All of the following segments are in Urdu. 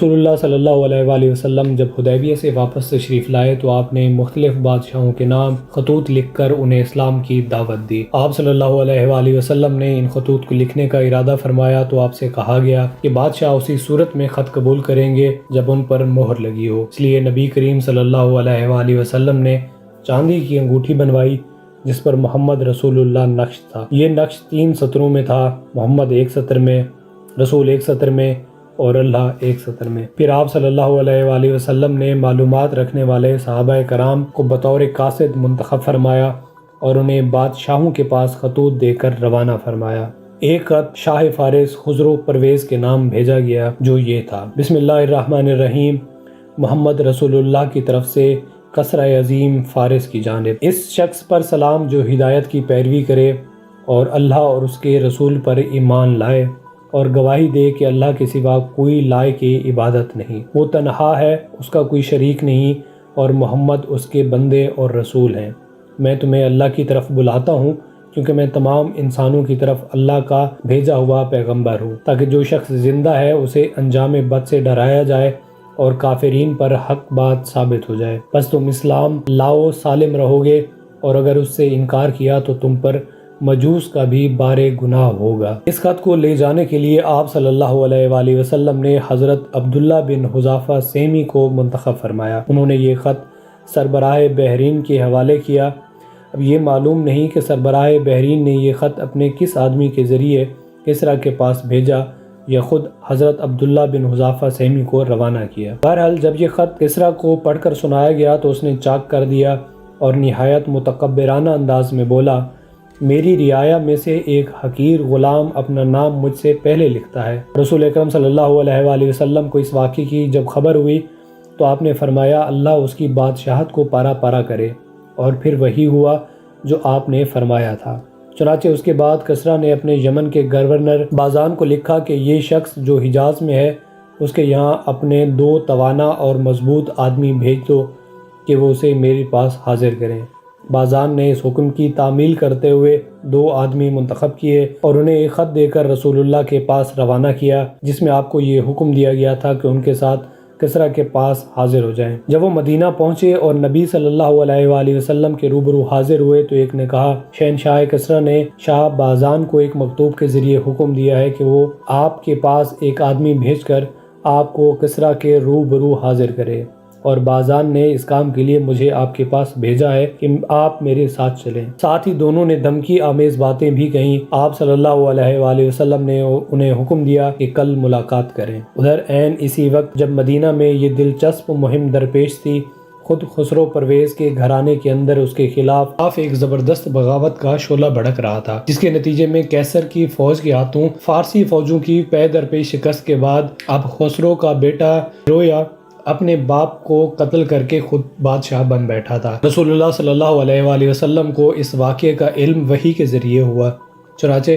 رسول اللہ صلی اللہ علیہ وآلہ وسلم جب حدیبیہ سے واپس تشریف لائے تو آپ نے مختلف بادشاہوں کے نام خطوط لکھ کر انہیں اسلام کی دعوت دی۔ آپ صلی اللہ علیہ وآلہ وسلم نے ان خطوط کو لکھنے کا ارادہ فرمایا تو آپ سے کہا گیا کہ بادشاہ اسی صورت میں خط قبول کریں گے جب ان پر مہر لگی ہو۔ اس لیے نبی کریم صلی اللہ علیہ وآلہ وسلم نے چاندی کی انگوٹھی بنوائی جس پر محمد رسول اللہ نقش تھا۔ یہ نقش 3 سطروں میں تھا، محمد 1 سطر میں، رسول 1 سطر میں اور اللہ 1 سطر میں۔ پھر آپ صلی اللہ علیہ وآلہ وسلم نے معلومات رکھنے والے صحابہ کرام کو بطور قاصد منتخب فرمایا اور انہیں بادشاہوں کے پاس خطوط دے کر روانہ فرمایا۔ ایک خط شاہ فارس خسرو پرویز کے نام بھیجا گیا جو یہ تھا: بسم اللہ الرحمن الرحیم، محمد رسول اللہ کی طرف سے کسرہ عظیم فارس کی جانب۔ اس شخص پر سلام جو ہدایت کی پیروی کرے اور اللہ اور اس کے رسول پر ایمان لائے اور گواہی دے کہ اللہ کے سوا کوئی لائق عبادت نہیں، وہ تنہا ہے، اس کا کوئی شریک نہیں، اور محمد اس کے بندے اور رسول ہیں۔ میں تمہیں اللہ کی طرف بلاتا ہوں کیونکہ میں تمام انسانوں کی طرف اللہ کا بھیجا ہوا پیغمبر ہوں، تاکہ جو شخص زندہ ہے اسے انجام بد سے ڈرایا جائے اور کافرین پر حق بات ثابت ہو جائے۔ پس تم اسلام لاؤ، سالم رہو گے، اور اگر اس سے انکار کیا تو تم پر مجوس کا بھی بار گناہ ہوگا۔ اس خط کو لے جانے کے لیے آپ صلی اللہ علیہ وآلہ وسلم نے حضرت عبداللہ بن حذافہ سہمی کو منتخب فرمایا۔ انہوں نے یہ خط سربراہ بحرین کے حوالے کیا۔ اب یہ معلوم نہیں کہ سربراہ بحرین نے یہ خط اپنے کس آدمی کے ذریعے کسریٰ کے پاس بھیجا یا خود حضرت عبداللہ بن حذافہ سہمی کو روانہ کیا۔ بہرحال جب یہ خط کسریٰ کو پڑھ کر سنایا گیا تو اس نے چاک کر دیا اور نہایت متکبرانہ انداز میں بولا: میری رعایا میں سے ایک حقیر غلام اپنا نام مجھ سے پہلے لکھتا ہے۔ رسول اکرم صلی اللہ علیہ وآلہ وسلم کو اس واقعے کی جب خبر ہوئی تو آپ نے فرمایا اللہ اس کی بادشاہت کو پارا پارا کرے، اور پھر وہی ہوا جو آپ نے فرمایا تھا۔ چنانچہ اس کے بعد کسریٰ نے اپنے یمن کے گورنر بازان کو لکھا کہ یہ شخص جو حجاز میں ہے اس کے یہاں اپنے 2 توانا اور مضبوط آدمی بھیج دو کہ وہ اسے میرے پاس حاضر کریں۔ بازان نے اس حکم کی تعمیل کرتے ہوئے 2 آدمی منتخب کیے اور انہیں ایک خط دے کر رسول اللہ کے پاس روانہ کیا جس میں آپ کو یہ حکم دیا گیا تھا کہ ان کے ساتھ کسریٰ کے پاس حاضر ہو جائیں۔ جب وہ مدینہ پہنچے اور نبی صلی اللہ علیہ وآلہ وسلم کے روبرو حاضر ہوئے تو ایک نے کہا: شہنشاہ کسریٰ نے شاہ بازان کو ایک مکتوب کے ذریعے حکم دیا ہے کہ وہ آپ کے پاس ایک آدمی بھیج کر آپ کو کسریٰ کے روبرو حاضر کرے، اور بازان نے اس کام کے لیے مجھے آپ کے پاس بھیجا ہے کہ آپ میرے ساتھ چلیں۔ ساتھ ہی دونوں نے دھمکی آمیز باتیں بھی کہیں۔ آپ صلی اللہ علیہ وآلہ وسلم نے انہیں حکم دیا کہ کل ملاقات کریں۔ ادھر عین اسی وقت جب مدینہ میں یہ دلچسپ مہم درپیش تھی، خود خسرو پرویز کے گھرانے کے اندر اس کے خلاف ایک زبردست بغاوت کا شعلہ بھڑک رہا تھا، جس کے نتیجے میں قیصر کی فوج کے ہاتھوں فارسی فوجوں کی پے در پے شکست کے بعد اب خسرو کا بیٹا رویا اپنے باپ کو قتل کر کے خود بادشاہ بن بیٹھا تھا۔ رسول اللہ صلی اللہ علیہ وآلہ وسلم کو اس واقعے کا علم وحی کے ذریعے ہوا۔ چنانچہ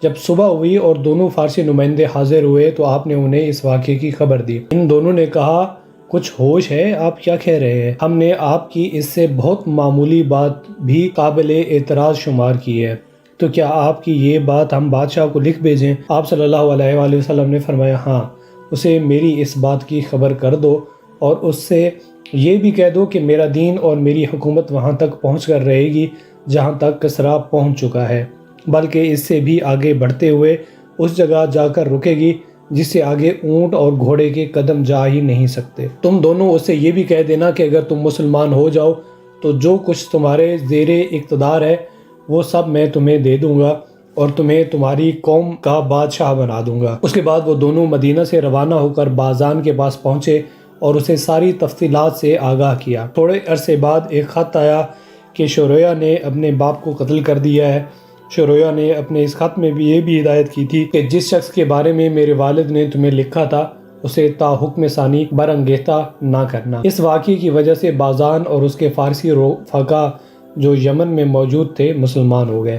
جب صبح ہوئی اور دونوں فارسی نمائندے حاضر ہوئے تو آپ نے انہیں اس واقعے کی خبر دی۔ ان دونوں نے کہا: کچھ ہوش ہے، آپ کیا کہہ رہے ہیں؟ ہم نے آپ کی اس سے بہت معمولی بات بھی قابل اعتراض شمار کی ہے، تو کیا آپ کی یہ بات ہم بادشاہ کو لکھ بھیجیں؟ آپ صلی اللہ علیہ وآلہ وسلم نے فرمایا: ہاں، اسے میری اس بات کی خبر کر دو اور اس سے یہ بھی کہہ دو کہ میرا دین اور میری حکومت وہاں تک پہنچ کر رہے گی جہاں تک کسریٰ پہنچ چکا ہے، بلکہ اس سے بھی آگے بڑھتے ہوئے اس جگہ جا کر رکے گی جس سے آگے اونٹ اور گھوڑے کے قدم جا ہی نہیں سکتے۔ تم دونوں اس سے یہ بھی کہہ دینا کہ اگر تم مسلمان ہو جاؤ تو جو کچھ تمہارے زیر اقتدار ہے وہ سب میں تمہیں دے دوں گا اور تمہیں تمہاری قوم کا بادشاہ بنا دوں گا۔ اس کے بعد وہ دونوں مدینہ سے روانہ ہو کر بازان کے پاس پہنچے اور اسے ساری تفصیلات سے آگاہ کیا۔ تھوڑے عرصے بعد ایک خط آیا کہ شرویہ نے اپنے باپ کو قتل کر دیا ہے۔ شرویہ نے اپنے اس خط میں بھی یہ بھی ہدایت کی تھی کہ جس شخص کے بارے میں میرے والد نے تمہیں لکھا تھا اسے تا حکم ثانی برانگیختہ نہ کرنا۔ اس واقعے کی وجہ سے بازان اور اس کے فارسی رفقا جو یمن میں موجود تھے مسلمان ہو گئے۔